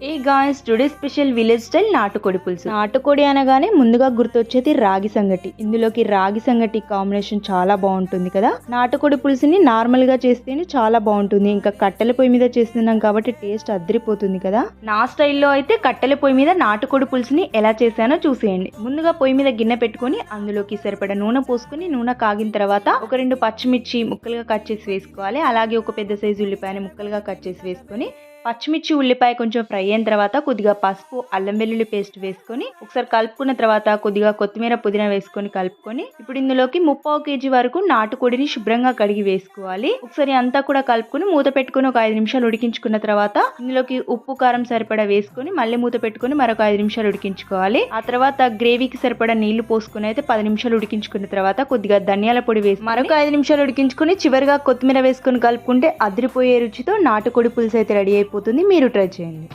ఏ guys today special village style నాటుకోడి పులుసు. నాటుకోడి అనగానే ముందుగా గుర్తొచ్చేది రాగి సంగటి. ఇందులోకి రాగి సంగటి కాంబినేషన్ చాలా బాగుంటుంది కదా. నాటుకోడి పులుసుని నార్మల్ గా చేస్తేనే చాలా బాగుంటుంది. ఇంకా కట్టెల పొయ్యి మీద చేస్తున్నాం కాబట్టి టేస్ట్ అద్దరిపోతుంది కదా. నా స్టైల్లో అయితే కట్టెల పొయ్యి మీద నాటుకోడి పులుసుని ఎలా చేశానో చూసేయండి. ముందుగా పొయ్యి మీద గిన్నె పెట్టుకుని అందులోకి సరిపడా నూనె పోసుకుని నూనె కాగిన తర్వాత ఒక 2 పచ్చిమిర్చి ముక్కలుగా కట్ చేసి వేసుకోవాలి. అలాగే ఒక పెద్ద సైజు ఉల్లిపాయని ముక్కలుగా కట్ చేసి వేసుకొని పచ్చిమిర్చి ఉల్లిపాయ కొంచెం ఫ్రై అయిన తర్వాత కొద్దిగా పసుపు అల్లం వెల్లుల్లి పేస్ట్ వేసుకొని ఒకసారి కలుపుకున్న తర్వాత కొద్దిగా కొత్తిమీర పుదీనా వేసుకొని కలుపుకొని ఇప్పుడు ఇందులోకి 3/4 kg వరకు నాటుకోడిని శుభ్రంగా కడిగి వేసుకోవాలి. ఒకసారి అంతా కూడా కలుపుకొని మూత పెట్టుకొని ఒక 5 నిమిషాలు ఉడికించుకున్న తర్వాత ఇందులోకి ఉప్పు కారం సరిపడా వేసుకొని మళ్ళీ మూత పెట్టుకొని మరొక 5 నిమిషాలు ఉడికించుకోవాలి. ఆ తర్వాత గ్రేవీకి సరిపడా నీళ్లు పోసుకుని అయితే 10 నిమిషాలు ఉడికించుకున్న తర్వాత కొద్దిగా ధనియాల పొడి వేసి మరొక 5 నిమిషాలు ఉడికించుకొని చివరిగా కొత్తిమీర వేసుకొని కలుపుకుంటే అదిరిపోయే రుచితో నాటుకోడి పులుసు అయితే రెడీ అయిపోతుంది. మీరు ట్రై చేయండి.